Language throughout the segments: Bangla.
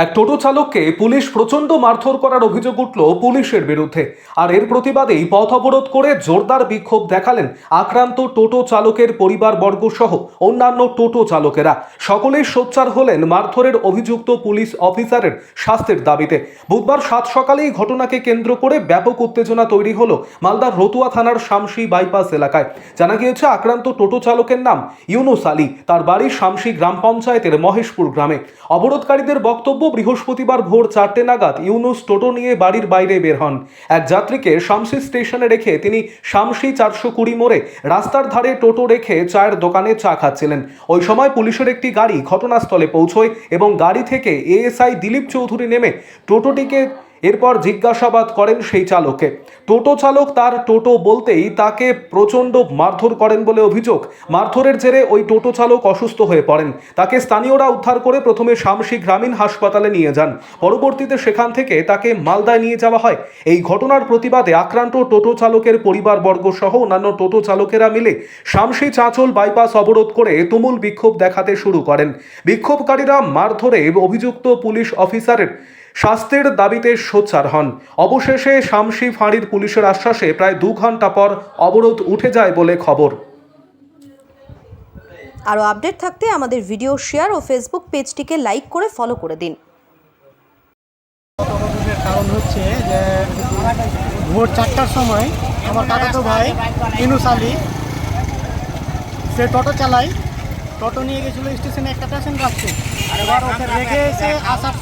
এক টোটো চালককে পুলিশ প্রচণ্ড মারধর করার অভিযোগ উঠল পুলিশের বিরুদ্ধে। আর এর প্রতিবাদেই পথ অবরোধ করে জোরদার বিক্ষোভ দেখালেন আক্রান্ত টোটো চালকের পরিবারবর্গ সহ অন্যান্য টোটো চালকেরা। সকলেই সোচ্চার হলেন মারধরের অভিযুক্ত পুলিশ অফিসারের শাস্তির দাবিতে। বুধবার সাত সকালেই ঘটনাকে কেন্দ্র করে ব্যাপক উত্তেজনা তৈরি হলো মালদার রতুয়া থানার শামসি বাইপাস এলাকায়। জানা গিয়েছে আক্রান্ত টোটো চালকের নাম ইউনুস আলী, তার বাড়ি শামসি গ্রাম পঞ্চায়েতের মহেশপুর গ্রামে। অবরোধকারীদের বক্তব্য, বৃহস্পতিবার ভোর 4টে নাগাদ ইউনুস টোটো নিয়ে বাড়ির বাইরে বের হন। এক যাত্রীকে শামসি স্টেশনে রেখে তিনি শামসি 420 মোড়ে রাস্তার ধারে টোটো রেখে চায়ের দোকানে চা খাচ্ছিলেন। ওই সময় পুলিশের একটি গাড়ি ঘটনাস্থলে পৌঁছয় এবং গাড়ি থেকে এএসআই দিলীপ চৌধুরী নেমে টোটোটিকে এরপর জিজ্ঞাসাবাদ করেন সেই চালককে। টোটো চালক তার টোটো বলতেই তাকে প্রচণ্ড মারধর করেন বলে অভিযোগ। মারধরের জেরে ওই টোটো চালক অসুস্থ হয়ে পড়েন। তাকে স্থানীয়রা উদ্ধার করে প্রথমে শামসি গ্রামীণ হাসপাতালে নিয়ে যান, পরবর্তীতে সেখান থেকে তাকে মালদায় নিয়ে যাওয়া হয়। এই ঘটনার প্রতিবাদে আক্রান্ত টোটো চালকের পরিবারবর্গ সহ অন্যান্য টোটো চালকেরা মিলে শামসি চাঁচল বাইপাস অবরোধ করে তুমুল বিক্ষোভ দেখাতে শুরু করেন। বিক্ষোভকারীরা মারধরে অভিযুক্ত পুলিশ অফিসারের শাস্তির দাবিতে সোচ্চার হন। অবশেষে শামসি ফাঁড়ির পুলিশের আশ্বাসে প্রায় 2 ঘন্টা পর অবরোধ উঠে যায় বলে খবর। আরও আপডেট থাকতে আমাদের ভিডিও শেয়ার ও ফেসবুক পেজটিকে লাইক করে ফলো করে দিন। অবরোধের কারণ হচ্ছে যে ভোর 4টার সময় আমার কাকাতো ভাই ইউনুস আলী, সে টোটো চালায়, টোটো নিয়ে গেছিলো স্টেশনে একটা পেশেন্ট রাখতে। এবার ওকে রেখে আসার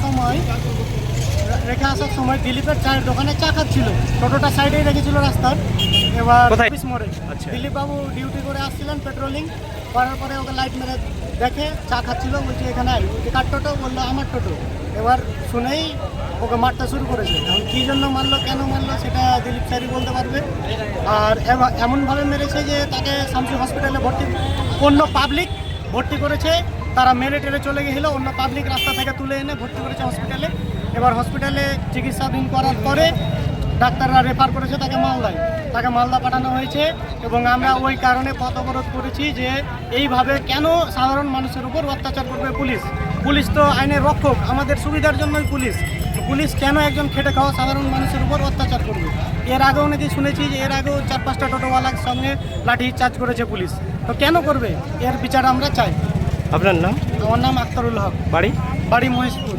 সময় দিলীপের চায়ের দোকানে চা খাচ্ছিল। টোটোটা সাইডেই রেখেছিল রাস্তার। এবার অফিস মোড়ে দিলীপ বাবু ডিউটি করে আসছিলেন পেট্রোলিং করার পরে ওকে লাইট মেরে দেখে চা খাচ্ছিল, বলছে এখানে কার টোটো, বললো আমার টোটো। এবার শুনেই ওকে মারতে শুরু করেছে। এখন কী জন্য মারলো, কেন মারলো সেটা দিলীপ স্যারই বলতে পারবে। আর এমনভাবে মেরেছে যে তাকে শামসি হসপিটালে অন্য পাবলিক ভর্তি করেছে। তারা মেরে টেরে চলে গেছিলো, অন্য পাবলিক রাস্তা থেকে তুলে এনে ভর্তি করেছে হসপিটালে। এবার হসপিটালে চিকিৎসাধীন করার পরে ডাক্তাররা রেফার করেছে তাকে মালদা পাঠানো হয়েছে। এবং আমরা ওই কারণে পথ অবরোধ করেছি যে এইভাবে কেন সাধারণ মানুষের উপর অত্যাচার করবে পুলিশ তো আইনের রক্ষক, আমাদের সুবিধার জন্যই পুলিশ কেন একজন খেটে খাওয়া সাধারণ মানুষের উপর অত্যাচার করবে। এর আগেও নাকি শুনেছি যে এর আগেও 4-5টা টোটোওয়ালার সঙ্গে লাঠি চার্জ করেছে পুলিশ, তো কেন করবে? এর বিচার আমরা চাই। আপনার নাম? আমার নাম আক্তারুল হক, বাড়ি মহেশপুর।